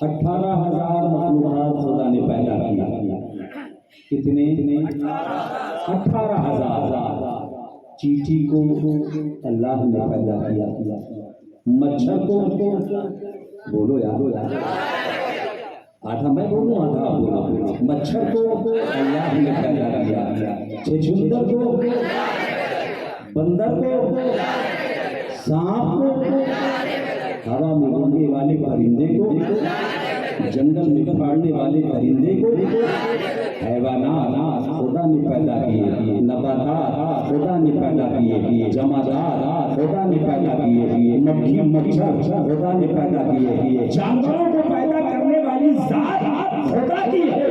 18,000 مخلوقات خدا نے پیدا کیا. کتنے؟ 18,000. چیٹی کو اللہ نے پیدا کیا. مچھر کو بولو یار آدھا میں بولوں آدھا بولو. مچھر کو اللہ نے پیدا کیا. چھچھندر کو، بندر کو، سانپ کو، ہوا میں اڑنے والے پرندے کو، جنگل میں پھاڑنے والے درندے کو، حیوانات خدا نے پیدا کیے، نباتات خدا نے پیدا کیے، جمادات خدا نے پیدا کیے، مکھی مچھر خدا نے پیدا کیے، جانوروں کو پیدا کرنے والی ذات خدا کی ہے.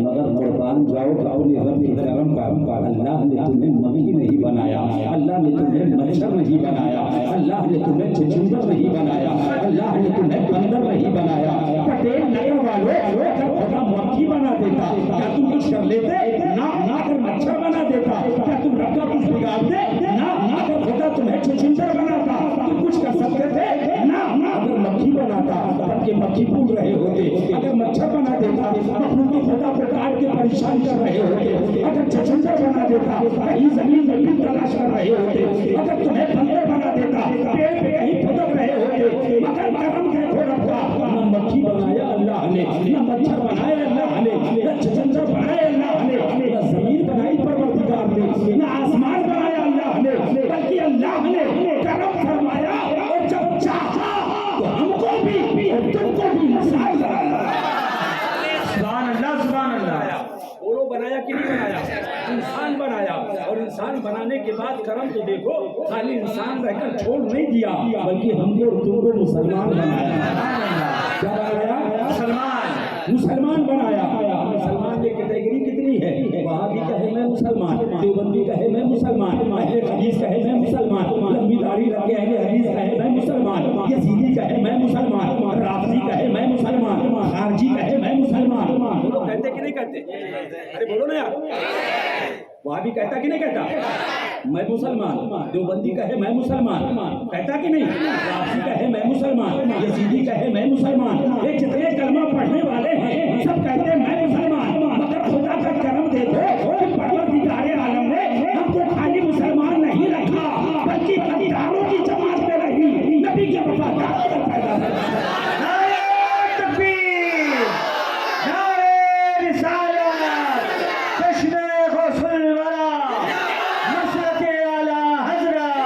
مگر قربان جاؤ اپنے رب کے کرم پر. اللہ نے تمہیں مکھی نہیں بنایا، اللہ نے تمہیں مچھر نہیں بنایا، اللہ نے تمہیں چھچھندر نہیں بنایا، اللہ نے تمہیں بندر نہیں بنایا. پٹیل نگر والوں اگر خدا مکھی بنا دیتا کیا تم کچھ کر لیتے؟ نہ. اگر مچھر بنا دیتا کیا تم رب کا کچھ بگاڑتے؟ نہ. اگر خدا تمہیں چھچھندر بناتا تم کچھ کر سکتے تھے؟ نہ. اگر مکھی بناتا بلکہ مکھی پھول رہے ہوتے. اگر مچھر بنا دیتا مخلوق خدا کو کاٹ کے پریشان کر رہے ہوتے. اگر چھچھندر بنا دیتا کہیں زمین میں بھی تلاش کر رہے ہوتے. اگر تمہیں بندر بنا دیتا پیڑ پہ کہیں پھدک رہے ہوتے. مگر کرم دیکھو رب کا، نہ مکھی بنایا اللہ نے، نہ مچھر بنایا اللہ نے، نہ چھچھندر بنایا اللہ نے، نہ زمین بنائی پروردگار نے، نہ آسمان بنایا اللہ نے، بلکہ اللہ نے کرم فرمایا اور جب چاہا تو ہم کو بھی اور تم کو بھی مثال بنایا. سبحان اللہ سبحان اللہ. بولو بنایا کہ نہیں بنایا؟ انسان بنایا. اور انسان بنانے کے بعد کرم تو دیکھو، خالی انسان رہ کر چھوڑ نہیں دیا بلکہ ہم کو اور تم کو مسلمان بنایا. کیا بنایا؟ مسلمان بنایا. مسلمان کی کیٹیگری کتنی ہے؟ وہابی کہے میں مسلمان، دیوبندی کہے میں مسلمان، اہل حدیث کہے میں مسلمان، لمبی داڑھی رکھے اہل حدیث کہے میں مسلمان، یزیدی کہے میں مسلمان، رافضی کہے میں مسلمان، خارجی کہے میں مسلمان. بولو کہتے کہ نہیں کہتے؟ ارے بولو نا یار. وہابی کہتا کہ نہیں کہتا میں مسلمان؟ دیوبندی کہے میں مسلمان کہتا کہ نہیں؟ رافضی کہے میں مسلمان، یزیدی کہے میں مسلمان. یہ جتنے کلمہ پڑھنے والے ہیں سب کہتے ہیں میں مسلمان. مگر خدا کا کرم دیکھو کہ پروردگار عالم نے ہم کو خالی مسلمان نہیں رکھا بلکہ ہتھیاروں کی جماعت میں رہی نبی کے وفادار پیدا کیا. نعرہ تکبیر، نعرہ رسالت، جشن غوث الورا، مسلک اعلی حضرت.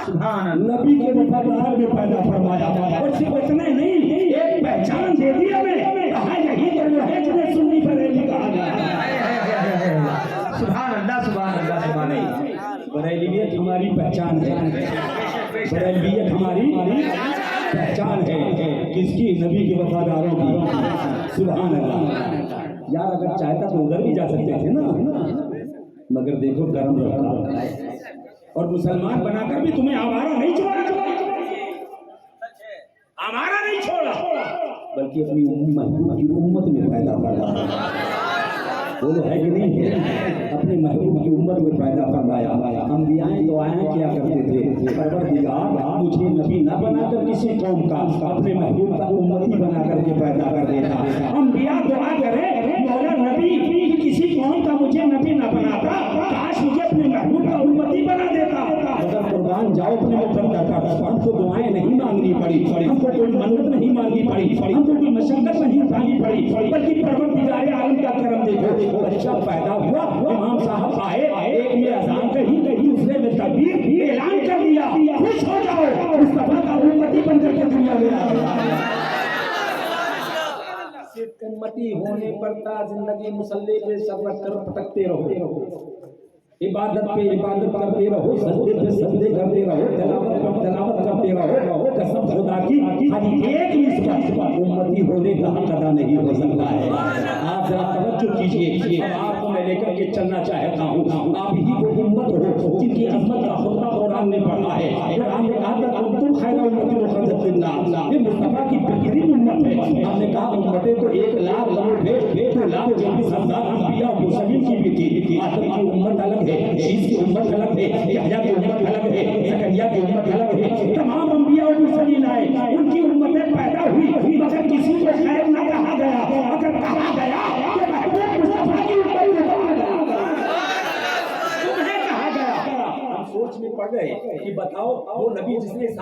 سبحان اللہ. نبی کے وفادار میں پیدا فرمایا. اور صرف اتنا ہی نہیں، ایک پہچان دے دی ہمیں، کہا یہی تو وہ ہے جنہیں سنی بریلی کہا جاتا ہے. سبحان اللہ سبحان اللہ سبحان اللہ. بریلیت ہماری پہچان ہے، بریلیت ہماری پہچان ہے. کس کی؟ نبی کے وفاداروں کی. سبحان اللہ. یار اگر چاہتا تو ادھر بھی جا سکتے تھے نا، مگر دیکھو کرم رکھا. اور مسلمان بنا کر بھی تمہیں آوارہ نہیں چھوڑا، ہمارا نہیں چھوڑا بلکہ اپنی محبوب کی امت میں پیدا کرنا. بولو ہے کہ نہیں؟ اپنے محبوب کی امت میں پیدا فرمایا. انبیاء دعائیں کیا کرتے تھے، پروردگار مجھے نبی نہ بنا کر کسی قوم کا، اپنے محبوب کا امتی بنا کر کے پیدا کر دیتا. انبیاء دعا کرے مولا نبی کسی قوم کا مجھے نبی نہ بناتا، کاش مجھے اپنے محبوب کا امتی بنا دیتا. اگر قربان جاؤ اپنے مقدر کا، ہم کو دعائیں نہیں مانگنی پڑی، ہم کو کوئی منت نہیں مانگنی پڑی، ہم کو کوئی مشقت نہیں اٹھانی پڑی، بلکہ پروردگار عالم کا کرم دیکھو. بچہ پیدا ہوا، امام صاحب آئے، ایک میں اذان کہی، دوسرے میں تکبیر، اعلان کر دیا خوش ہو جاؤ مصطفیٰ کا امتی بن کر کے دنیا میں آیا. صرف امتی ہونے پر تا زندگی مسلح پہ سر رکھ کر پٹکتے رہو، عبادت پہ عبادت کرتے رہو، سجدے پہ سجدے کرتے رہو، تلاوت پہ تلاوت کرتے رہو. قسم خدا کی خالی ایک نسبت امتی ہونے کا حق ادا نہیں ہو سکتا ہے. آپ ذرا توجہ کیجیے. آپ کو میں لے کر کے چلنا چاہتا ہوں. آپ ہی وہ امت ہو جن کی عظمت کا خطبہ قرآن نے پڑھا ہے. قرآن نے کہا تھا تم خیر امت اخرجت للناس، یہ مصطفیٰ کی بہترین امت ہے. ہم نے کہا امتیں تو 1,40,000 انبیاء و مرسلین کی بھی تھی. آدم کی امت الگ ہے، شیس کی امت الگ ہے، یحییٰ کی امت الگ ہے، زکریا کی امت الگ ہے. تمام انبیاء و مرسلین آئے، ان کی امتیں پیدا ہوئی، مگر کسی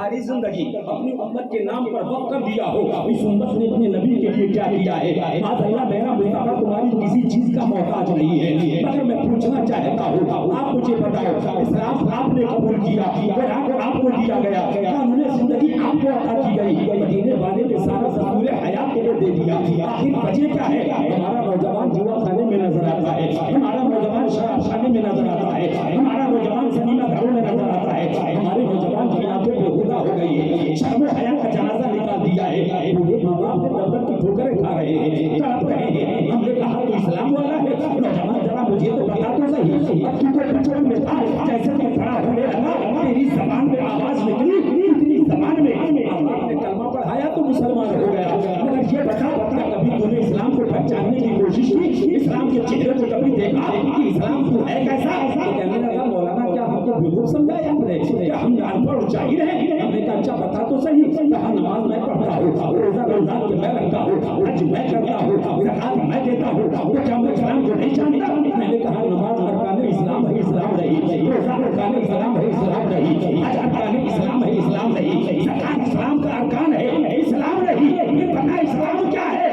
ساری زندگی اپنی امت کے نام پر وقف کر دیا ہو، اس امت نے اپنے نبی کے لیے کیا کیا ہے؟ معاذ اللہ میرا مصطفیٰ تمہاری کسی چیز کا محتاج نہیں ہے، مگر میں پوچھنا چاہتا ہوں آپ مجھے بتاؤ اسلام آپ نے قبول کیا اور آپ کو دیا گیا، قانون زندگی آپ کو عطا کی گئی، مدینے والے نے سارا دستور حیات کے لیے دے دیا، آخر وجہ کیا ہے؟ ہمارا نوجوان جوا خانے میں نظر آتا ہے، ہمارا نوجوان شراب خانے میں نظر آتا ہے، ہمارا نوجوان سنیما گھروں میں نظر آتا ہے، ہمارے نوجوان جناب پہ بےہودہ ہو گئی ہے، شرم و حیا کا جنازہ نکال دیا ہے، بوڑھے ماں باپ نے دفتر کی ٹھوکریں کھا رہے ہیں، تڑپ رہے ہیں، ہم نے کہا تو اسلام والا ہے، نوجوان ذرا مجھے تو بتا تو صحیح، اب تو پچھڑ میں تھا جیسے کہ کھڑا ہونے لگا، تیری زبان میں آواز نکلی، اتنی زبان میں آپ نے کلمہ پڑھایا تو مسلمان ہو گیا، مگر یہ بتا کیا کبھی تم نے اسلام کو پہچاننے کی کوشش کی؟ اسلام کے چہرے کو کبھی دیکھا کہ اسلام تو ہے کیسا؟ تو کہنے لگا مولانا کیا ہم کو بیوقوف سمجھایا آپ نے؟ کیا ہم ان پڑھ جاہل ہیں؟ ہم نے کہا اچھا بتا تو صحیح، کہا نماز میں پڑھتا ہوں، روزہ رمضان کے میں رکھتا ہوں، حج میں کرتا ہوں، زکات میں دیتا ہوں، تو کیا میں اسلام کو نہیں جانتا؟ میں نے کہا نماز ارکان اسلام ہے، اسلام نہیں، روزہ ارکان اسلام ہے، اسلام نہیں، حج ارکان اسلام ہے، اسلام نہیں، زکات اسلام کا ارکان ہے، اسلام نہیں، یہ بتا اسلام کیا ہے؟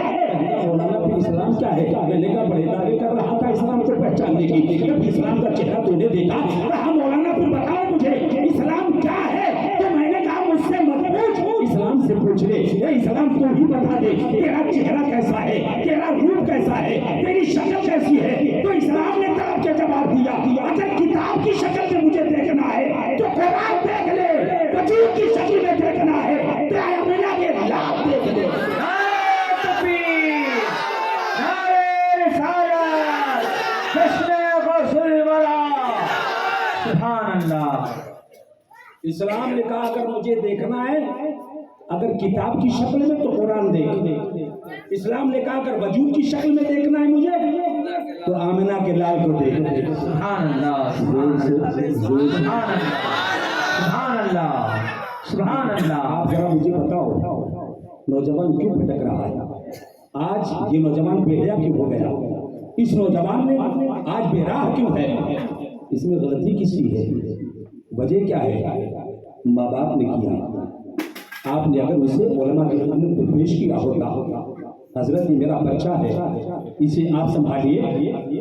مولانا پھر اسلام کیا ہے؟ میں نے کہا بڑے دعوے کر رہا تھا اسلام کو پہچاننے کی، جب اسلام کا چہرہ تو نے دیکھا، کہا مولانا پھر بتاؤ مجھے اسلام کیا ہے؟ تو میں نے کہا مجھ سے مت پوچھ، اسلام سے پوچھ لے، یہ اسلام تو ہی بتا دے، تیرا چہرہ کیسا ہے، تیرا روپ کیسا ہے، تیری شکل کیسی ہے؟ تو اسلام نے طرف کے جواب دیا، اگر کتاب کی شکل میں مجھے دیکھنا ہے تو قرآن دیکھ لے، وجود کی شکل میں دیکھنا ہے تو آمینہ کے لاب دیکھ لے۔ اسلام نے کہا اگر مجھے دیکھنا ہے اگر کتاب کی شکل میں تو قرآن دیکھ، اسلام نے کہا اگر وجود کی شکل میں دیکھنا ہے مجھے تو آمنہ کے لال کو دیکھ۔ سبحان اللہ سبحان اللہ سبحان اللہ۔ آپ ذرا مجھے بتاؤ نوجوان کیوں بھٹک رہا ہے؟ آج یہ نوجوان بے حیا کیوں ہو گیا؟ اس نوجوان نے آج بے راہ کیوں ہے؟ اس میں غلطی کس کی ہے؟ وجہ کیا ہے؟ ماں باپ نے کیا، آپ نے اگر اسے علماء کے سامنے پہ پیش کیا ہوتا، حضرت یہ میرا بچہ ہے اسے آپ سنبھالیے،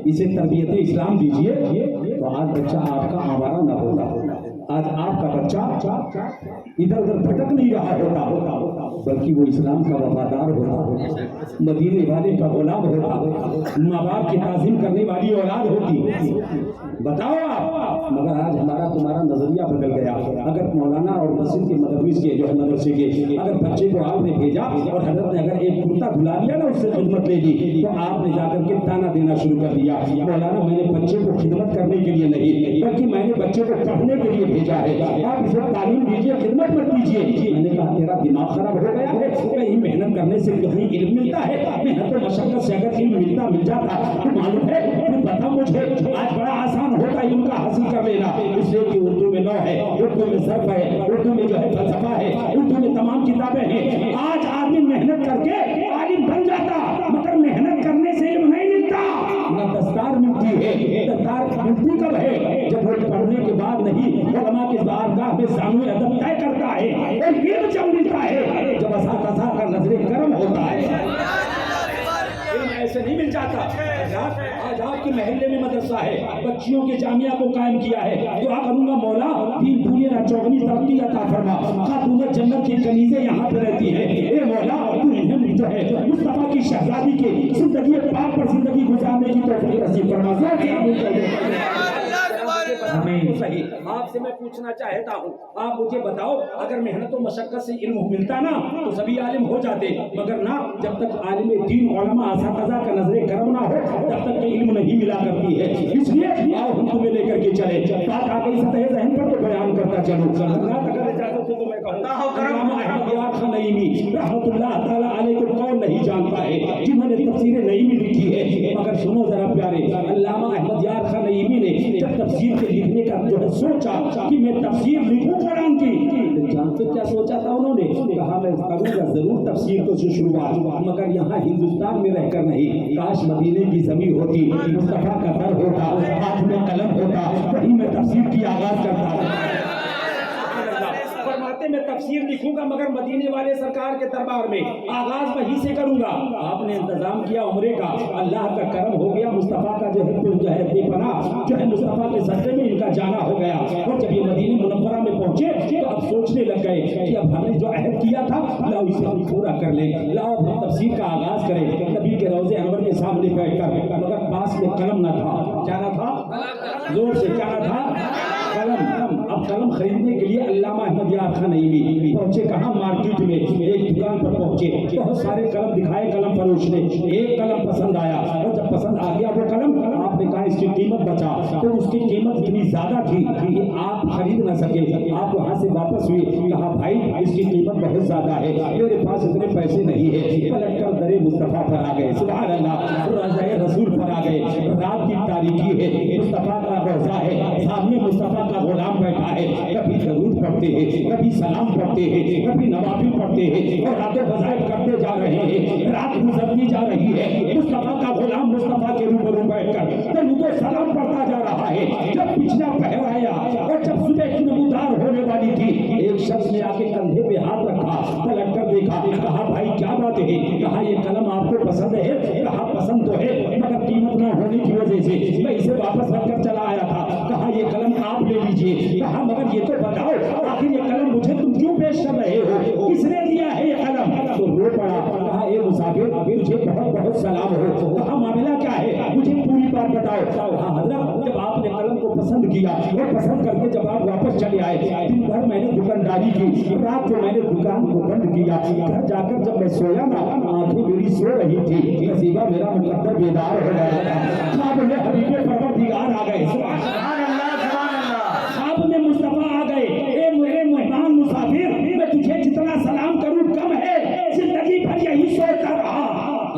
اسے تربیت اسلام دیجیے، تو آج بچہ آپ کا آوارہ نہ ہوتا، آج آپ کا بچہ ادھر ادھر بھٹک نہیں رہا ہوتا، بلکہ وہ اسلام کا وفادار ہوتا، مدینے والے کا غلام ہوتا، ماں باپ کی تعظیم کرنے والی اولاد ہوتی۔ بتاؤ آپ، مگر آج ہمارا تمہارا نظریہ بدل گیا۔ اگر مولانا اور مسجد کے مدرس کے جو ہے مدرسے کے اگر بچے کو آپ نے بھیجا اور حضرت نے اگر ایک کرتا دھلا لیا نا، اس سے خدمت لے لی، تو آپ نے جا کر کے تانا دینا شروع کر دیا، مولانا میں نے بچے کو خدمت کرنے کے لیے نہیں بلکہ میں نے بچے کو پڑھنے کے لیے بھیجا ہے، آپ اسے تعلیم دیجیے، خدمت مت دیجیے۔ میں نے کہا تیرا دماغ خراب ہو گیا ہے، کہیں محنت کرنے سے کہیں علم ملتا ہے؟ محنت و مشقت سے اگر علم مل جاتا تو معلوم ہے، تو بتا مجھے آج بڑا آسان ہوتا علم کا حاصل کر لینا، اس لیے کہ اردو میں نو ہے، اردو میں صرف ہے، اردو میں جو ہے فلسفہ ہے، اردو میں تمام کتابیں ہیں۔ آج آدمی محنت کر کے عالم بن جاتا، مگر محنت کرنے سے علم نہیں ملتا، نہ دستار ملتی ہے۔ دستار ملتی کب ہے؟ جب وہ پڑھنے کے بعد نہیں، علماء کے بارگاہ میں سامنے ادب طے کرتا ہے، اور علم جب ملتا ہے جب اساتذہ کا نظر کرم ہوتا ہے، علم ایسے نہیں مل جاتا۔ آج آپ کے محلے میں مدرسہ ہے، بچیوں کے جامعہ کو قائم کیا ہے، دعا کروں گا مولا تین دنیا چوگنی ترقی عطا فرما، خاتون جنت کی کنیزیں یہاں پہ رہتی ہیں، اے مولا تو انہیں جو ہے مصطفیٰ کی شہزادی کے زندگی پاک پر زندگی گزارنے کی توفیق نصیب فرما۔ صحیح آپ سے میں پوچھنا چاہتا ہوں، آپ مجھے بتاؤ اگر محنت و مشقت سے علم ملتا نا تو سبھی عالم ہو جاتے، مگر نہ، جب تک عالم دین علماء اساتذہ کا نظر کرم نہ ہو تب تک کہ علم نہیں ملا کرتی ہے۔ اس لیے آؤ ہم تمہیں لے کر کے چلے، بات آ گئی سطح ذہن پر تو بیان کرتا چلوں۔ اگر اجازت ہو تو میں کہوں علامہ احمد یار خان نعیمی رحمۃ اللہ تعالیٰ علیہ کو کون نہیں جانتا ہے، جنہوں نے تفسیر نعیمی لکھی ہے، مگر سنو ذرا پیارے، علامہ احمد یار خان نعیمی نے جب تفسیر کے لکھنے کا جو ہے سوچا کہ میں تفسیر لکھوں قرآن کی، جانتے کیا سوچا تھا انہوں نے؟ کہا میں کروں گا ضرور تفسیر کو شروعات، مگر یہاں ہندوستان میں رہ کر نہیں، کاش مدینے کی زمین ہوتی، مصطفیٰ کا در ہوتا، ہاتھ میں قلم ہوتا، وہیں میں تفسیر کی آغاز کرتا۔ فرماتے ہفتے میں تفسیر لکھوں گا مگر مدینے والے سرکار کے دربار میں آغاز وہیں سے کروں گا. آپ نے انتظام کیا عمرے کا, اللہ کا کرم ہو گیا, مصطفیٰ کا جو ہے بے پناہ جو ہے مصطفیٰ کے صدقے میں ان کا جانا ہو گیا. اور جب یہ مدینہ منورہ میں پہنچے تو اب سوچنے لگ گئے کہ اب ہم نے جو عہد کیا تھا لاؤ اسے ہم پورا کر لیں, لاؤ ہم تفسیر کا آغاز کریں. نبی کے روضے انور کے سامنے بیٹھ کر, مگر پاس میں قلم نہ تھا. کیا نہ تھا؟ زور سے کیا نہ تھا؟ قلم. اب قلم خریدنے کے لیے علامہ احمد یار خان نعیمی پہنچے کہاں؟ مارکیٹ میں ایک دکان پر پہنچے, بہت سارے قلم دکھائے قلم فروش نے. ایک قلم پسند آیا, اور جب پسند آ گیا وہ قلم, آپ نے کہا اس کی قیمت بچا, تو اس کی قیمت اتنی زیادہ تھی کہ آپ خرید نہ سکے. آپ وہاں سے واپس ہوئے, کہا بھائی اس کی قیمت بہت زیادہ ہے, میرے پاس اتنے پیسے نہیں ہے. پلٹ کر در مصطفیٰ پر آ گئے, سبحان اللہ, روضہ رسول پر آ گئے. رات کی تاریکی ہے, مصطفیٰ کا روضہ ہے, سامنے مصطفیٰ کا غلام بیٹھا ہے. کبھی درود پڑھتے ہیں, کبھی سلام پڑھتے ہیں, کبھی نوافل پڑھتے ہیں, اور رات وظائف کرتے جا رہے ہیں. رات گزرتی جا رہی ہے, مصطفیٰ کا غلام مصطفیٰ کے روبرو بیٹھ کر درود و سلام پڑھتا جا رہا ہے. جب پچھلا پہر آیا اور جب صبح کی نمودار ہونے والی تھی, ایک شخص نے آ کے کندھے پہ ہاتھ رکھا, پلٹ کر دیکھا, کہا بھائی کیا بات ہے؟ کہا یہ قلم آپ کو پسند ہے؟ کہا پسند تو ہے مگر قیمت نہ ہونے کی وجہ سے میں اسے واپس رکھ کر چلا آیا تھا. کہا یہ قلم آپ لے لیجئے. کہا مگر یہ تو بتاؤ آخر یہ قلم مجھے تم کیوں پیش کر رہے ہو, کس نے دیا ہے یہ قلم؟ تو رو پڑا, کہا اے مسافر تجھے بہت بہت سلام ہو. کہا معاملہ کیا ہے, مجھے پوری بات بتاؤ. کہا حضرت جب آپ نے قلم کو پسند کیا اور پسند کر کے جب آپ واپس چلے آئے, دن بھر میں نے دکانداری کی, رات کو میں نے دکان کو بند کیا, گھر جا کر جب میں سویا نا آنکھیں میری سو رہی تھی, نصیبہ میرا مقدر بیدار ہو گیا تھا. خواب میں حبیب پروردگار آ گئے, سبحان اللہ, خواب میں مصطفیٰ آ گئے. اے میرے مہمان مسافر, میں تجھے جتنا سلام کروں کم ہے, زندگی بھر یہی سوچتا رہا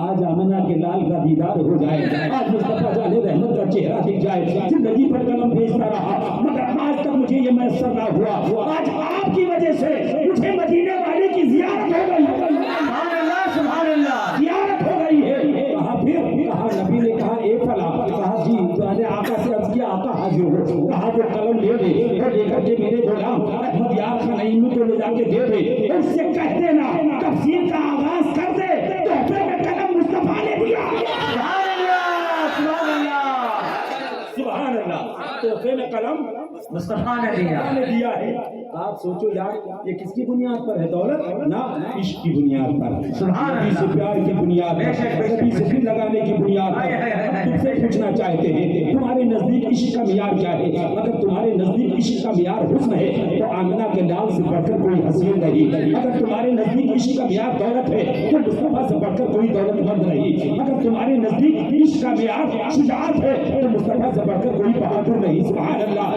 آج آمنہ کے لال کا دیدار ہو جائے, آج مصطفیٰ جان رحمت کا چہرہ دکھ جائے. زندگی بھر قلم بھیجتا رہا مگر آج تک مجھے یہ میسر نہ ہوا. آج آپ کی وجہ سے مجھے مدینے والے کی زیارت ہو گئی. سبحان اللہ, سبحان اللہ, زیارت ہو گئی ہے. کہا پھر, کہا نبی نے کہا اے فلاں, کہا جی تو نے آقا سے عرض کیا آقا حاضر ہو. کہا وہ قلم لے دے اور لے کر کے میرے غلام احمد یار خان نعیمی کو لے جا کے دے دے, اس سے کہہ دینا تفسیر کا آغاز کر دے, تحفے میں قلم مصطفیٰ نے دیا. سبحان اللہ, سبحان اللہ, سبحان اللہ, تحفے میں قلم مصطفیٰ نے دیا ہے. آپ سوچو یار یہ کس کی بنیاد پر ہے دولت؟ نہ عشق کی بنیاد پر, نبی سے پیار کی بنیاد پر, نبی سے دل لگانے کی بنیاد پر. ہم تم سے پوچھنا چاہتے ہیں تمہارے نزدیک عشق کا معیار کیا ہے؟ اگر تمہارے نزدیک عشق کا معیار حسن ہے تو آمنہ کے لال سے بڑھ کر کوئی حسین نہیں. اگر تمہارے نزدیک عشق کا معیار دولت ہے تو مصطفیٰ سے بڑھ کر کوئی دولت مند نہیں. اگر تمہارے نزدیک عشق کا معیار شجاعت ہے تو مصطفیٰ سے بڑھ کر کوئی بہادر نہیں. سبحان اللہ.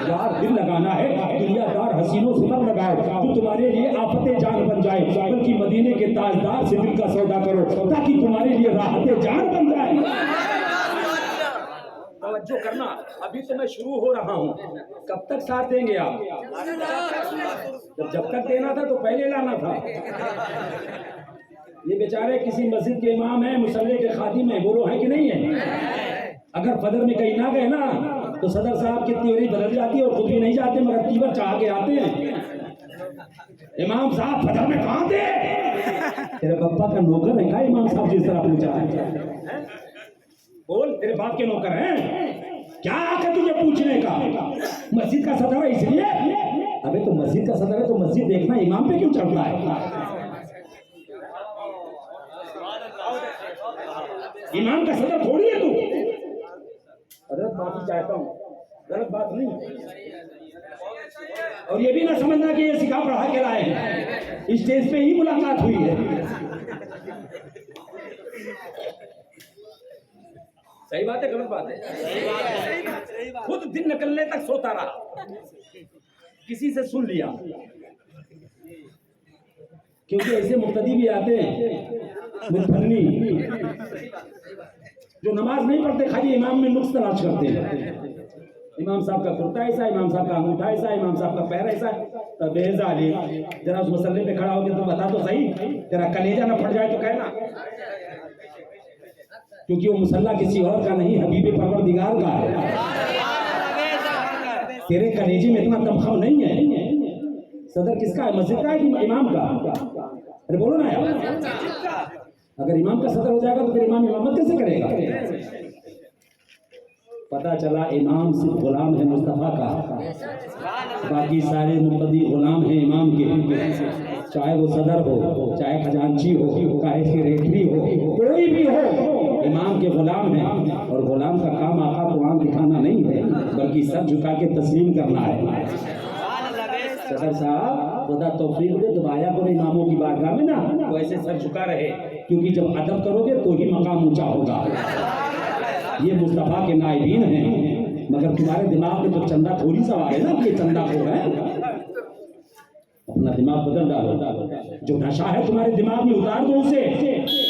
یار دل لگانا ہے, دنیا دار حسینوں سے مت لگاؤ تو تمہارے لیے آفت جان بن جائے, بلکہ مدینے کے تاجدار سے دل کا سودا کرو تاکہ تمہارے لیے راحت جان بن جائے. توجہ کرنا, ابھی تو میں شروع ہو رہا ہوں, کب تک ساتھ دیں گے آپ؟ جب تک دینا تھا تو پہلے لانا تھا. یہ بیچارے کسی مسجد کے امام ہیں, مصلی کے خادم ہیں, وہ ہیں کہ نہیں ہیں؟ اگر فجر میں کہیں نہ گئے نا تو صدر صاحب کی تیوری بدل جاتی ہے اور خود بھی نہیں جاتے مگر تیور چاہ کے آتے ہیں. امام صاحب فجر میں کہاں تھے؟ تیرے پپا کا نوکر ہے کیا امام صاحب جس طرح پوچھا ہے؟ بول, تیرے باپ کے نوکر ہیں کیا آ کے تجھے پوچھنے کا؟ مسجد کا صدر ہے اس لیے. ابے تو مسجد کا صدر ہے تو مسجد دیکھنا امام پہ کیوں چڑھتا ہے؟ امام کا صدر تھوڑی ہے تو. حضرت معافی چاہتا ہوں, غلط بات نہیں, اور یہ بھی نہ سمجھنا کہ یہ سکھا پڑھا کے لائے ہیں, اسٹیج پہ ہی ملاقات ہوئی ہے. صحیح بات ہے غلط بات ہے؟ خود دن نکلنے تک سوتا رہا, کسی سے سن لیا, کیونکہ ایسے مقتدی بھی آتے ہیں متفنی جو نماز نہیں پڑھتے, خالی امام میں نقص تلاش کرتے ہیں. امام صاحب کا کرتا ایسا, امام صاحب کا انگوٹھا ایسا, امام صاحب کا پیر ایسا. تب ذرا اس مسئلے پہ کھڑا ہو کے تو بتا تو صحیح, تیرا کلیجہ نہ پھٹ جائے تو کہنا, کیونکہ وہ مسلح کسی اور کا نہیں, حبیب پروردگار کا ہے. تیرے کلیجے میں اتنا دمخم نہیں ہے. صدر کس کا ہے؟ مسجد کا ہے کہ امام کا؟ ارے بولو نا یار، اگر امام کا صدر ہو جائے گا تو پھر امام امامت کیسے کرے گا؟ پتہ چلا امام صرف غلام ہے مصطفیٰ کا، باقی سارے مقتدی غلام ہیں امام کے، چاہے وہ صدر ہو، چاہے خزانچی ہو، چاہے سیکریٹری ہو، کوئی بھی ہو، امام کے غلام ہیں، اور غلام کا کام آقا کو آنکھ دکھانا نہیں ہے بلکہ سر جھکا کے تسلیم کرنا ہے۔ صدر صاحب خدا توفیق دے تو آیا کرو اماموں کی بارگاہ میں نا، وہ ایسے سر جھکا رہے، کیونکہ جب ادب کرو گے تو ہی مقام اونچا ہوگا۔ یہ مصطفیٰ کے نائبین ہیں، مگر تمہارے دماغ میں تو چندہ تھوڑی سوار ہے نا کہ یہ چندہ خور ہے۔ اپنا دماغ بدل ڈالو، جو نشہ ہے تمہارے دماغ میں اتار دو اسے،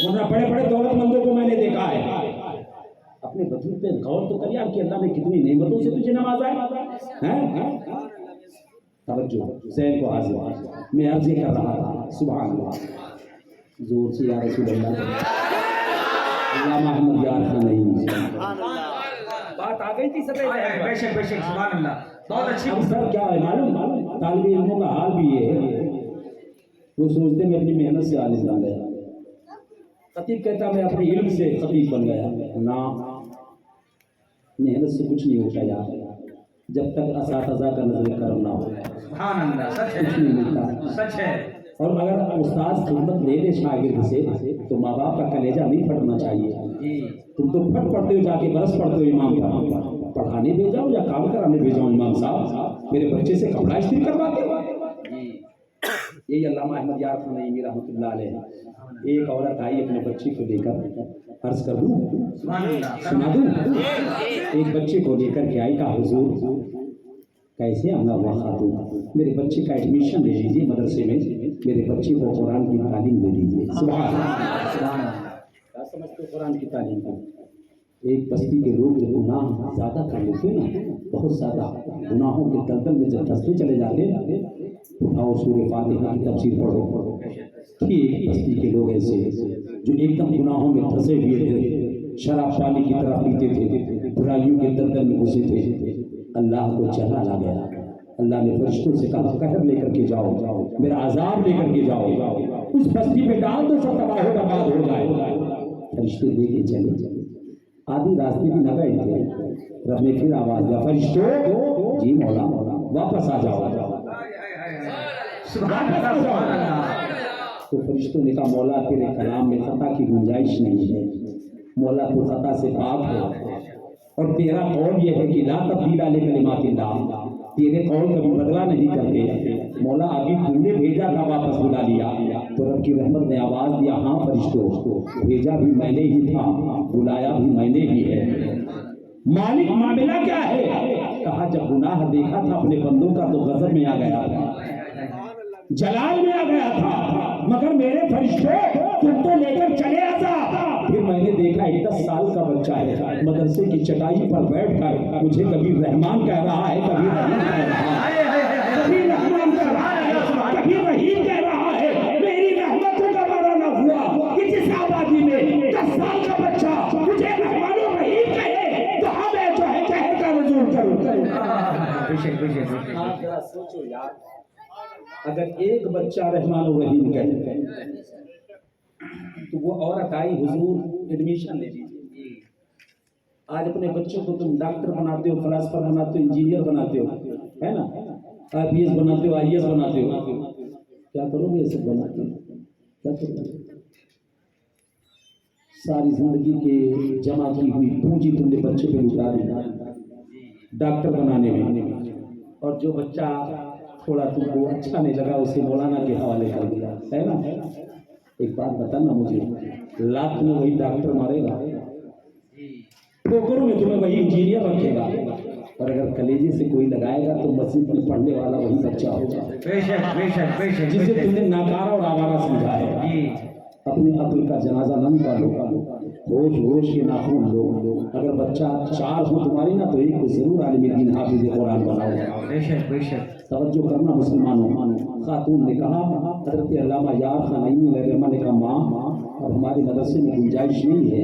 ورنہ بڑے بڑے دولت مندوں کو میں نے دیکھا ہے۔ اپنے وجود پہ غور تو کریے کہ اللہ نے کتنی نعمتوں سے تجھے نوازا ہے۔ توجہ ذہن کو حاضر، میں عرض کر رہا تھا سبحان اللہ، زور سے یا رسول اللہ، علامہ احمد یار خان نہیں، بات آ گئی تھی سطح بے شک بے شک، سبحان اللہ، بہت اچھی۔ اب سر کیا ہے معلوم، طالب علموں کا حال بھی یہ ہے، وہ سوچتے میں اپنی محنت سے عالم بن گیا، خطیب کہتا میں اپنے علم سے خطیب بن گیا، نا محنت سے کچھ نہیں ہوتا یار، جب تک اساتذہ کا نظر کرم نہ ہو سبحان اللہ، سچ کچھ نہیں ملتا۔ ہے سچ ہے۔ اور اگر استاد خدمت لے لے شاگرد سے تو ماں باپ کا کلیجہ نہیں پھٹنا چاہیے۔ تم تو پھٹ پڑتے ہو، جا کے برس پڑتے ہو امام کا، پڑھانے بھیجاؤ یا کام کرانے بھیجاؤ امام صاحب، میرے بچے سے کپڑا استری کرواتے ہو۔ یہی علامہ احمد یار خان نعیمی رحمۃ اللہ علیہ، ایک عورت آئی اپنے بچے کو لے کر، عرض کر دوں سنا دوں، ایک بچے کو لے کر کے آئی، کہا حضور کیسے عملہ ہوا خاتون، میرے بچے کا ایڈمیشن لے لیجیے مدرسے میں، میرے بچے کو قرآن کی تعلیم دے دیجیے۔ سبحان اللہ، کیا سمجھتے ہو قرآن کی تعلیم کو؟ ایک بستی کے لوگ جو گناہ زیادہ کر لیتے ہیں، بہت زیادہ گناہوں کے دلدل میں جب پھنستے چلے جاتے ہیں، اٹھاؤ سورہ فاتحہ کی تفسیر پڑھو۔ ایک بستی کے لوگ ایسے جو ایک دم گناہوں میں پھنسے ہوئے تھے، شراب پانی کی طرح پیتے تھے، برائیوں کے دلدل میں گھسے تھے، اللہ کو چلا لا گیا، اللہ نے فرشتوں سے کہا قہر لے کر کے جاؤ، میرا عذاب لے کر کے جاؤ، اس بستی پہ ڈال دو، سب تباہ و برباد ہو جائے۔ فرشتے لے کے چلے، آدھی راستے بھی نہ گئے تھے، رب نے پھر آواز دیا، فرشتوں جی مولا واپس آ جاؤ۔ تو فرشتوں نے کہا مولا تیرے کلام میں خطا کی گنجائش نہیں ہے، مولا تو خطا سے پاک ہو، اور تیرا قول یہ ہے کہ لا تبدیل لکلمات اللہ، تیرے قول کبھی بدلا نہیں کرتے، مولا ابھی تم نے بھیجا تھا واپس بلا لیا۔ تو رب کی رحمت نے آواز دیا ہاں فرشتوں، بھیجا بھی میں نے ہی تھا، بلایا بھی میں نے ہی ہے۔ مالک معاملہ کیا ہے؟ کہا جب گناہ دیکھا تھا اپنے بندوں کا تو غضب میں آ گیا تھا، جلال میں آ گیا تھا، مگر میرے فرشتے تم تو لے کر چلے آتا۔ پھر میں نے دیکھا ایک 10 سال کا بچہ ہے، مدرسے کی چٹائی پر بیٹھ کر مجھے کبھی رحمان کہہ رہا ہے، کبھی رحیم کہہ رہا ہے، کبھی رحمان کہہ رہا ہے، کبھی رحیم کہہ رہا ہے۔ میری رحمت کا گوارا نہ ہوا کہ جس آبادی میں 10 سال کا بچہ مجھے رحمان و رحیم کہے تو ہمیں جو ہے قہر کا نزول کروں۔ آپ ذرا سوچو یار، اگر ایک بچہ رحمان و رحیم کہے تو وہ عورت آئی حضور ایڈمیشن لے لیجیے۔ آج اپنے بچوں کو تم ڈاکٹر بناتے ہو، فلاسفر بناتے ہو، انجینئر بناتے ہو، ہے نا، IPS بناتے ہو، IAS بناتے ہو، کیا کرو گے یہ سب بنا کے؟ کیا کرو گے؟ ساری زندگی کے جمع کی ہوئی پونجی تم نے بچے پہ لٹا دی ڈاکٹر بنانے میں، اور جو بچہ تھوڑا تم کو اچھا نہیں لگا اسے مولانا کے حوالے کر دیا، ہے نا۔ ایک بات بتانا مجھے، لاکھ میں وہی ڈاکٹر مارے گا، ٹھوکروں میں تمہیں وہی انجینئر رکھے گا، اور اگر کلیجے سے کوئی لگائے گا تو مسجد میں پڑھنے والا وہی بچہ ہوگا جسے تم نے ناکارہ اور آوارہ سمجھا ہے۔ اپنے عقل کا جنازہ نہ نکالو، ہوش ہوش کے ناخن لو۔ اگر بچہ 4 ہو تمہاری نا تو ایک کو ضرور عالم دین حافظ قرآن بناؤ۔ توجہ کرنا مسلمانوں، خاتون نے کہا، حضرت علامہ یار خان نعیمی علیہ الرحمہ نے کہا ماں اب ہمارے مدرسے میں گنجائش نہیں ہے،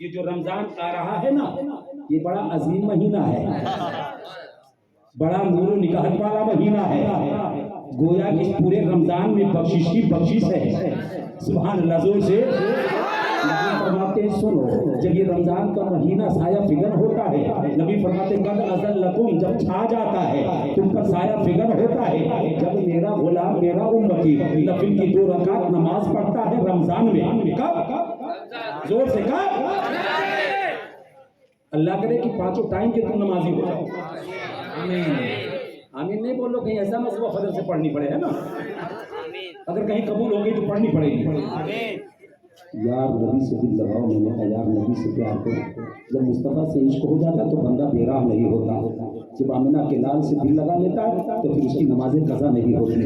یہ جو رمضان آ رہا ہے نا، یہ بڑا عظیم مہینہ ہے، بڑا نور و نکاحت والا مہینہ ہے، گویا کہ پورے رمضان میں بخشش کی بخشش ہے۔ سبحان اللہ، زور سے نبی فرماتے ہیں سنو، جب یہ رمضان کا مہینہ سایہ فگن ہوتا ہے، نبی فرماتے ہیں قد ازل لکم، جب چھا جاتا ہے تم پر سایہ فگن ہوتا ہے، جب میرا غلام میرا امتی نفل کی 2 رکعت نماز پڑھتا ہے رمضان میں، کب؟ زور سے کب؟ اللہ کرے کہ 5 ٹائم کے تم نمازی ہو جاؤ۔ آمین نہیں بولو، کہیں ایسا نہ صبح فجر سے پڑھنی پڑے، ہے نا؟ اگر کہیں قبول ہو گئی تو پڑھنی پڑے گی۔ یار نبی سے دل لگاؤ، میں نے کہا یار نبی سے پیار کرو۔ جب مصطفیٰ سے عشق ہو جاتا تو بندہ بے راہ نہیں ہوتا، جب آمنہ کے لال سے دل لگا لیتا ہے تو پھر اس کی نمازیں قضا نہیں ہوتی۔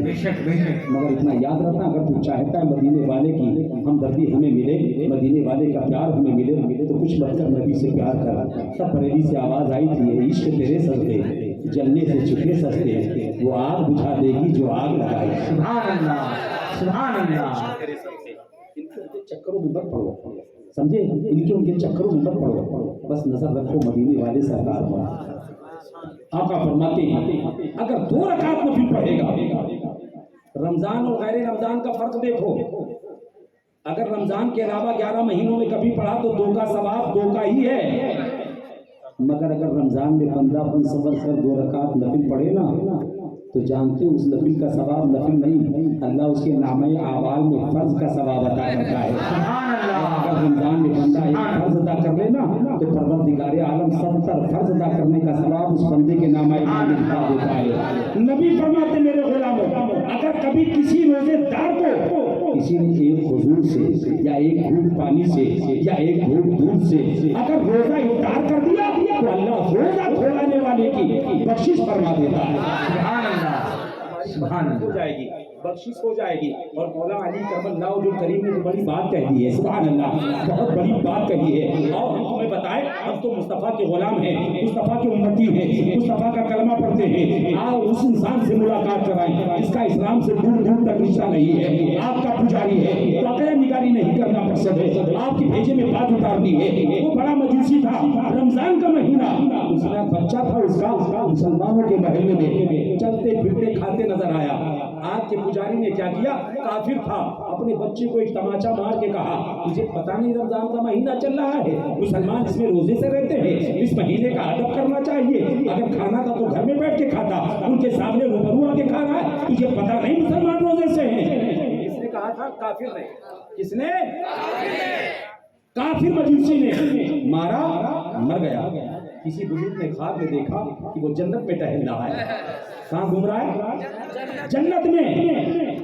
مگر اتنا یاد رکھنا، اگر تو چاہتا ہے مدینے والے کی ہمدردی ہمیں ملے، مدینے والے کا پیار ہمیں ملے تو کچھ بڑھ کر نبی سے پیار کر۔ تب بریلی سے آواز آئی تھی، عشق تیرے سجدے جلنے سے چکے سجدے، وہ آگ بجھا دے گی جو آگ لگائے۔ سبحان اللہ، سبحان اللہ۔ ان کے چکروں میں مت پڑو، سمجھے؟ ان کے چکروں میں مت پڑو، بس نظر رکھو مدینے والے سرکار پر۔ آقا فرماتے ہیں اگر 2 رکعت نفل پڑھے گا، رمضان اور غیر رمضان کا فرق دیکھو، اگر رمضان کے علاوہ 11 مہینوں میں کبھی پڑھا تو 2 کا ثواب 2 کا ہی ہے، مگر اگر رمضان میں بندہ اپن صبر کر 2 رکعت نفل پڑھے نا تو جانتے اس نفل کا ثواب نفل نہیں، اللہ اس کے نامہ اعمال میں فرض کا ثواب عطا کرتا ہے۔ اگر رمضان میں بندہ ایک فرض ادا کر لے نا تو پروردگار عالم 70 فرض ادا کرنے کا ثواب اس بندے کے نامہ اعمال میں لکھا دیتا ہے۔ نبی فرماتے میرے غلاموں، اگر کبھی کسی روزے دار کو کسی نے ایک حضور سے یا ایک گھونٹ پانی سے یا ایک گھونٹ دودھ سے اگر روزہ افطار کر دیا تو اللہ روزہ کھولانے والے کی بخشش فرما دیتا ہے۔ سبحان اللہ، سبحان اللہ، ہو جائے گی بخشش ہو جائے گی۔ اور مولا علی کرم اللہ وجہ کریم نے بڑی بات کہہ دی ہے، سبحان اللہ، بہت بڑی بات کہی ہے۔ اور ہم تمہیں بتائیں، ہم تو مصطفیٰ کے غلام ہیں، مصطفیٰ کے امتی ہیں، مصطفیٰ کا کلمہ پڑھتے ہیں۔ آؤ اس انسان سے ملاقات کرائیں جس کا اسلام سے دور دور تک رشتہ نہیں ہے، آپ کا پجاری ہے تو عقیدہ نگاری نہیں کرنا مقصد ہے، آپ کے بھیجے میں بات اتارنی ہے۔ وہ بڑا مجوسی تھا، رمضان کا مہینہ، اس کا بچہ تھا، اس کا مسلمانوں کے محلے میں چلتے پھرتے کھاتے نظر آیا۔ آپ کے پجاری نے کیا کیا؟ کافر تھا، اپنے بچے کو ایک تماچا مار کے کہا مجھے پتا نہیں رمضان کا مہینہ چل رہا ہے، مسلمان اس میں روزے سے رہتے ہیں، اس مہینے کا ادب کرنا چاہیے، اگر کھانا تھا تو گھر میں بیٹھ کے کھاتا، ان کے سامنے روبرو آ کے کھا رہا ہے، تجھے پتا نہیں مسلمان روزے سے ہیں۔ اس نے کہا تھا کافر نے، کس نے؟ کافر مجوسی نے مارا، مر گیا۔ کسی بزرگ نے خواب میں دیکھا کہ وہ جنت میں ٹہل رہا ہے۔ کہاں گھوم رہا ہے؟ جنت میں۔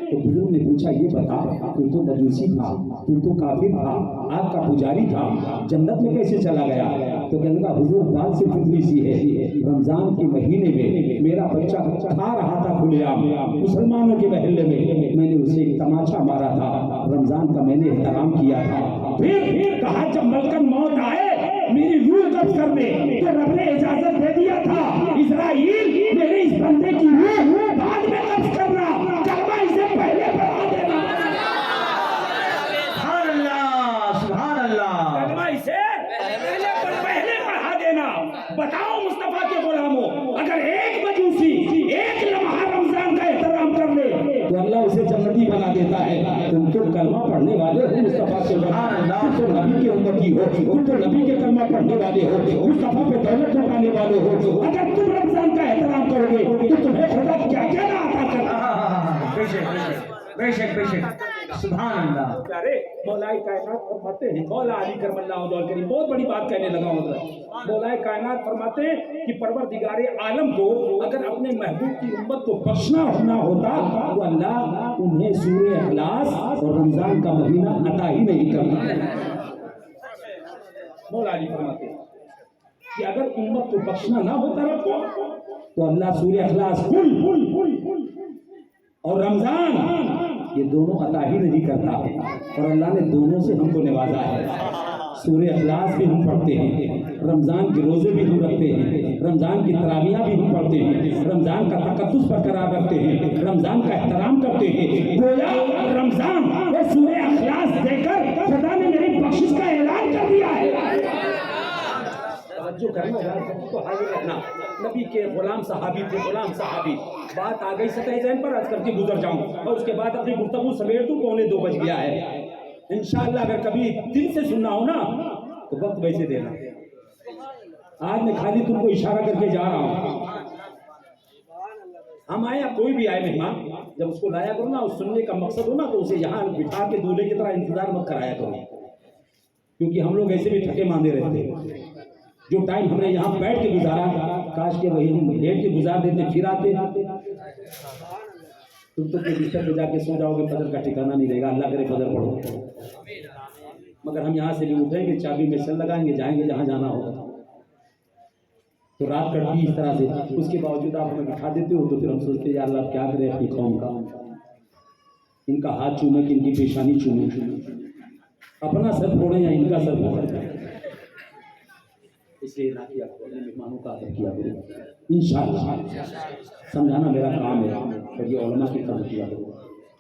تو بزرگ نے پوچھا یہ بتا، تو تو مجوسی تھا، تو کافر تھا، آپ کا پجاری تھا، جنت میں کیسے چلا گیا؟ تو کہنے لگا حضور بات سے فتنی سی ہے، رمضان کے مہینے میں میرا بچہ کھا رہا تھا کھلے عام مسلمانوں کے محلے میں نے اسے ایک تماچا مارا تھا، رمضان کا میں نے احترام کیا تھا۔ پھر کہا جب ملکن موت آئے میری روح قبض کر دے تو رب نے اجازت دے دیا تھا اسرائیل میرے اس بندے کی روح بعد میں قبض کرنا، کلمہ اسے پہلے پڑھا دینا۔ سبحان اللہ، سبحان اللہ، کلمہ اسے پہلے پڑھا دینا۔ بتاؤ مصطفیٰ کے غلاموں، اگر ایک مجوسی ایک لمحہ رمضان کا احترام کر لے تو اللہ اسے جنتی بنا دیتا ہے۔ تم تو کلمہ پڑھنے والے ہو مصطفیٰ کے غلام، تم تو نبی کے امتی ہو، تم تو نبی کے کلمہ پڑھنے والے ہو، مصطفیٰ پہ دولت لوٹانے والے ہو، اگر تم رمضان کا احترام کرو گے تو تمہیں خدا کیا کیا نہ عطا کرنا۔ بے شک بے شک بے شک، سبحان اللہ۔ پیارے مولا کائنات فرماتے ہیں، مولا علی کرم اللہ وجہ کریم بہت بڑی بات کہنے لگا ہوں۔ مولا کائنات فرماتے ہیں کہ پروردگار عالم کو اگر اپنے محبوب کی امت کو بخشنا ہونا ہوتا تو اللہ انہیں سورہ اخلاص اور رمضان کا مہینہ عطا ہی نہیں کرتا۔ مولا علی فرماتے ہیں کہ اگر امت کو بخشنا نہ ہوتا رب کو تو اللہ سورہ اخلاص اور رمضان یہ دونوں عطا ہی نہیں کرتا، اور اللہ نے دونوں سے ہم کو نوازا ہے۔ سورہ اخلاص بھی ہم پڑھتے ہیں، رمضان کے روزے بھی ہم رکھتے ہیں، رمضان کی تراویح بھی ہم پڑھتے ہیں، رمضان کا تقدس برقرار رکھتے ہیں، رمضان کا احترام کرتے ہیں۔ گویا رمضان اور سورہ اخلاص دے کر خدا نے میری بخشش کا اعلان کر دیا ہے۔ وقت تو حاضر رہنا. نبی کے غلام صحابی تھے, غلام صحابی. بات آ گئی سطح ذہن پر, عرض کر کے گزر جاؤں اور اس کے بعد اپنی گفتگو سمیٹ دوں. 1:45 بج گیا ہے. انشاءاللہ اگر کبھی دل سے سننا ہو نا تو وقت ویسے دینا. آج میں خالی تم کو اشارہ کر کے جا رہا ہوں. ہم آئے یا کوئی بھی آئے مہمان, جب اس کو لایا کرو نا, اس سننے کا مقصد ہو نا, تو اسے یہاں بٹھا کے دولہے کی طرح انتظار مت کرایا کرو, کیونکہ ہم لوگ ایسے بھی تھکے ماندے رہتے ہیں. جو ٹائم ہم نے یہاں بیٹھ کے گزارا, کاش کے وہی ہم لیٹ کے گزار دیتے, پھر آتے. تم تو کہ بستر پہ جا کے سو جاؤ گے, فجر کا ٹھکانہ نہیں رہے گا. اللہ کرے فجر پڑھو. مگر ہم یہاں سے بھی اٹھیں گے, چابی میں سل لگائیں گے, جائیں گے جہاں جانا ہوگا. تو رات کٹتی اس طرح سے. اس کے باوجود آپ ہمیں بٹھا دیتے ہو, تو پھر ہم سوچتے ہیں یا اللہ کیا کرے اپنی قوم کا. ان کا ہاتھ چومے کہ ان کی پیشانی چومے, اپنا سر پھوڑیں یا ان کا سر پھوڑیں. اس لیے نہ کیا کرو, اپنے مہمانوں کا ادب کیا کرو. انشاءاللہ سمجھانا میرا کام ہے. اور یہ علماء کی قدر کیا کرو,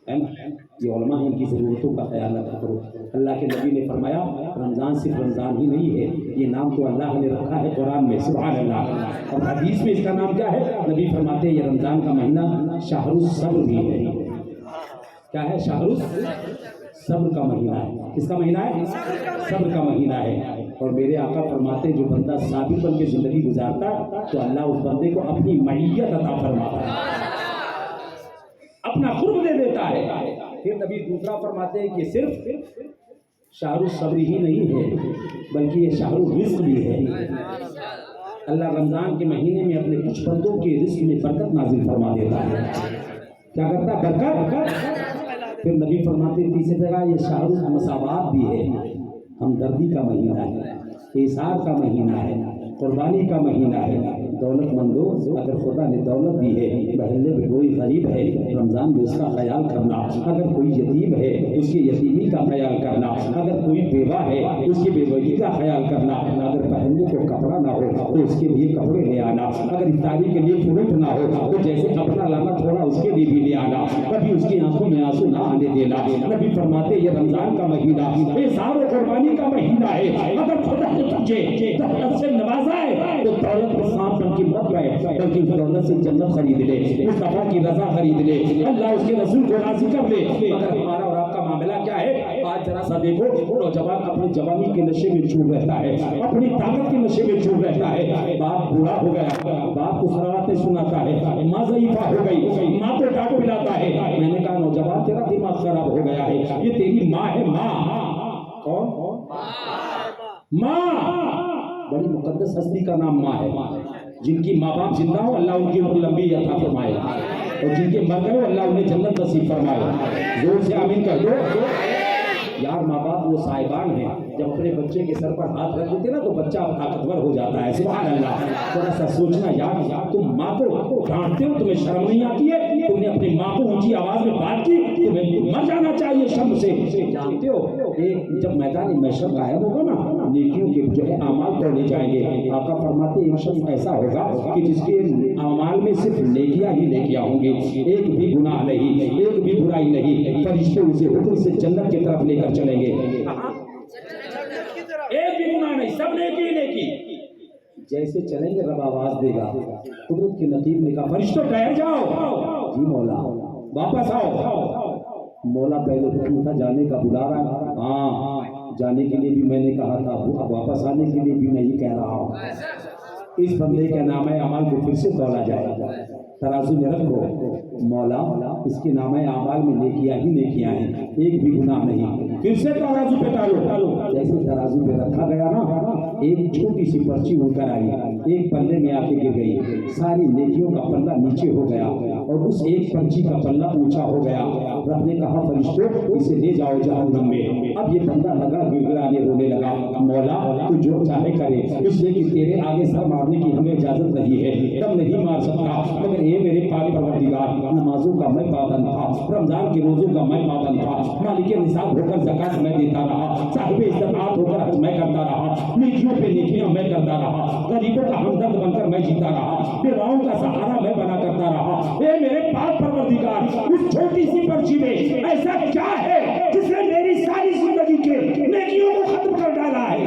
ہے نا. یہ علماء ہیں, ان کی ضرورتوں کا خیال رکھا کرو. اللہ کے نبی نے فرمایا رمضان صرف رمضان ہی نہیں ہے, یہ نام تو اللہ نے رکھا ہے قرآن میں, سبحان اللہ. اور حدیث میں اس کا نام کیا ہے؟ نبی فرماتے ہیں یہ رمضان کا مہینہ شہر الصبر بھی ہے. کیا ہے؟ شہر الصبر کا مہینہ ہے. کس کا مہینہ ہے؟ صبر کا مہینہ ہے. اور میرے آقا فرماتے ہیں جو بندہ صابر بن کے زندگی گزارتا تو اللہ اس بندے کو اپنی معیت عطا فرماتا ہے, اپنا قرب دے دیتا ہے. پھر نبی دوسرا فرماتے ہیں کہ صرف شہر الصبر ہی نہیں ہے بلکہ یہ شہر الرزق بھی ہے. اللہ رمضان کے مہینے میں اپنے کچھ بندوں کے رزق میں برکت نازل فرما دیتا ہے. کیا کرتا ہے؟ برکت. پھر نبی فرماتے ہیں تیسری جگہ یہ شہر المساوات بھی ہے. ہمدردی کا مہینہ ہے, ایثار کا مہینہ ہے, قربانی کا مہینہ ہے. دولت مندوں اگر خدا نے دولت دی ہے, محلے میں کوئی غریب ہے, رمضان میں اس کا خیال کرنا. اگر کوئی یتیم ہے اس کی یتیمی کا خیال کرنا. اگر کوئی بیوہ ہے اس کی بیوگی کا خیال کرنا. اگر پہننے کو کپڑا نہ ہو تو اس کے لیے کپڑے لے آنا. اگر افطاری کے لیے فروٹ نہ ہو تو جیسے اپنا لانا تھوڑا اس کے لیے بھی لے آنا. کبھی اس کی آنکھوں میں آنسو نہ آنے دینا. نبی فرماتے یہ رمضان کا مہینہ ایثار و قربانی کا مہینہ ہے. اگر خدا نے تجھے دولت سے نوازا ہے تو دولت کے ساتھ کی مت بیٹھ, بلکہ اس دولت سے جنت خرید لے, مصطفیٰ کی رضا خرید لے, اللہ اس کے رسول کو راضی کر لے. مگر ہمارا اور آپ کا معاملہ کیا ہے؟ آج ذرا سا دیکھو, نوجوان اپنی جوانی کے نشے میں چور رہتا ہے, اپنی طاقت کے نشے میں چور رہتا ہے. باپ بوڑھا ہو گیا, باپ کو سراواتیں سناتا ہے, ماں ضعیفہ ہو گئی, ماں کو ڈانٹ پلاتا ہے. میں نے کہا نوجوان تیرا دماغ خراب ہو گیا ہے, یہ تیری ماں ہے. ماں کون؟ ماں. بڑی مقدس ہستی کا نام ماں ہے. جن کی ماں باپ زندہ ہو اللہ ان کی عمر لمبی عطا فرمائے, اور جن کے مر گئے ہو اللہ انہیں جنت نصیب فرمائے. زور سے آمین کر دو. یار ماں باپ وہ صاحبان ہیں, جب اپنے بچے کے سر پر ہاتھ رکھ دیتے نا تو بچہ طاقتور ہو جاتا ہے. سبحان اللہ. تھوڑا سا سوچنا یار, تم ماں کو ڈانٹتے ہو, تمہیں شرم نہیں آتی ہے؟ تم نے اپنی ماں کو اونچی آواز میں بات کی, تمہیں مر جانا چاہیے شرم سے. جانتے ہو جب میدان محشر غائب ہوگا نا, نیکیوں کے جو ہے اعمال توڑے جائیں گے. آقا فرماتے ایک شخص ایسا ہوگا کہ جس کے اعمال میں صرف نیکیاں ہی نیکیاں ہوں گی, ایک بھی گناہ نہیں, ایک بھی برائی نہیں. فرشتے اسے حکم سے جنت کی طرف لے کر چلیں گے. ایک بھی گناہ نہیں, سب نیکی نیکی. جیسے چلیں گے رب آواز دے گا. قدرت کے نقیب نے کہا فرشتوں ٹھہر جاؤ. جی مولا واپس آؤ. مولا پہلے حکم تھا جانے کا, بلا رہا ہے. ہاں جانے کے لیے بھی میں نے کہا تھا, اب واپس آنے کے لیے بھی میں یہ کہہ رہا ہوں. اس بندے کا نام اعمال کو پھر سے تولا جائے. ترازو میں رکھو. مولا اس کے نام اعمال میں نیکیاں ہی نیکیاں ہیں, ایک بھی گناہ نہیں. پھر سے ترازو پہ ڈالو. جیسے ترازو پہ رکھا گیا نا, ایک چھوٹی سی پرچی ہو کر آئی, ایک پلے میں آ کے گر گئی. ساری نیکیوں کا پلہ نیچے ہو گیا اور اس ایک پرچی کا پلہ اونچا ہو گیا. رب نے کہا فرشتوں اسے لے جاؤ جہنم میں. اب یہ بندہ لگا گڑگڑانے رونے لگا. مولا تو جو چاہے کرے, اس لیے کہ تیرے آگے سر مارنے کی ہمیں اجازت نہیں ہے, تم نہیں مار سکتا. مگر یہ میرے پاک پروردگار, نمازوں کا میں پابند تھا, رمضان کے روزوں کا میں پابند تھا, مالک نصاب ہو کر زکات میں دیتا رہا, صاحب استطاعت ہو کر حج میں کرتا رہا, نیکیوں پہ نیکیاں میں کرتا رہا, غریبوں کا ہمدرد بن کر میں جیتا رہا, بیواؤں کا سہارا میں بنا کرتا رہا. اے میرے پاک پروردگار, اس چھوٹی سی پرچی میں ایسا کیا ہے جس نے میری ساری زندگی کے نیکیوں کو ختم کر ڈالا ہے؟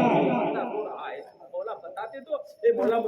مولا بتاتے تو, اے مولا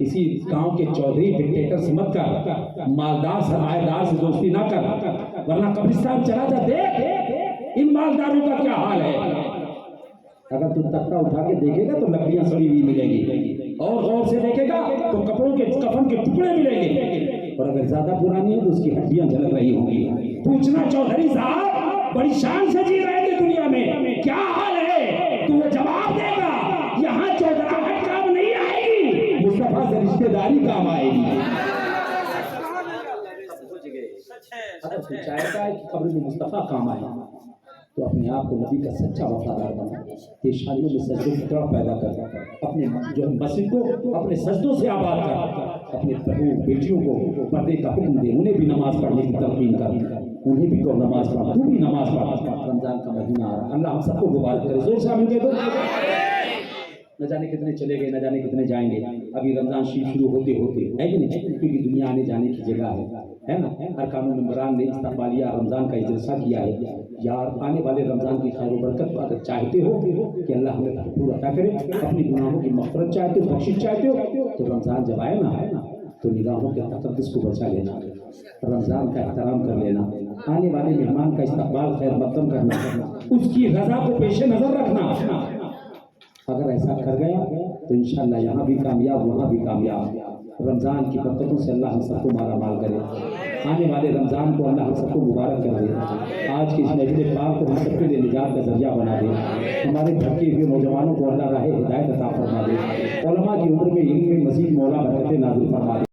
کسی گاؤں کے چودھری ڈکٹیٹر سے مت کر، مالدار سرمایہ دار سے دوستی نہ کر، ورنہ قبرستان چلا جا، دیکھ ان مالداروں کا کیا حال ہے۔ اگر تو تختہ اٹھا کے دیکھے گا تو لکڑیاں سڑی ہوئی ملیں گی، اور غور سے دیکھے گا تو کپڑوں کے کفن کے ٹکڑے ملیں گے، اور اگر زیادہ پرانی ہے تو اس کی ہڈیاں جھلک رہی ہوں گی۔ پوچھنا چودھری صاحب بڑی شان سے جی رہے تھے دنیا میں، کیا حال ہے؟ تو وہ جواب دے گا یہاں چودراہٹ کام نہیں آئے گی، مصطفیٰ سے رشتہ داری کام آئے گی۔ اگر تو چاہتا ہے کہ قبر میں مصطفیٰ کام آئے تو اپنے آپ کو نبی کا سچا وفادار بنا، پیشانیوں میں سجدوں کی طرح پیدا کر، اپنے جو مسجد کو اپنے سجدوں سے آباد کر، اپنے بہو بیٹیوں کو پردے کا حکم دے، انہیں بھی نماز پڑھنے کی تلقین کر، انہیں بھی تو نماز پڑھ، تو بھی نماز پڑھ۔ رمضان کا مہینہ آ رہا، اللہ ہم سب کو مبارک کرے، زور سے آمین کہہ دو۔ نہ جانے کتنے چلے گئے، نہ جانے کتنے جائیں گے، ابھی رمضان شریف شروع ہوتے ہوتے ہے کہ نہیں، کیونکہ دنیا آنے جانے کی جگہ ہے نا۔ ارکان و ممبران نے استقبالیہ رمضان کا اجلسہ کیا ہے، یار آنے والے رمضان کی خیر و برکت اگر چاہتے ہو کہ اللہ ہمیں بھرپور عطا کرے، اپنی گناہوں کی مغفرت چاہتے ہو، بخشش چاہتے ہو، تو رمضان جب آئے نا تو نگاہوں کے تقدس کو بچا لینا، رمضان کا احترام کر لینا، آنے والے مہمان کا استقبال خیر مقدم کرنا، اس کی رضا کو پیش نظر رکھنا۔ اگر ایسا کر گیا تو انشاءاللہ یہاں بھی کامیاب، وہاں بھی کامیاب۔ رمضان کی برکتوں سے اللہ ہم سب کو مالا مال کرے، آنے والے رمضان کو اللہ ہم سب کو مبارک کر دے، آج کی اس مجلس پاک کو ہم سب کے لیے نجات کا ذریعہ بنا دے، ہمارے بھٹکے ہوئے نوجوانوں کو اللہ راہ ہدایت عطا فرما دے، علماء کی عمر میں علم میں مزید مولا برکتیں نازل فرما دے۔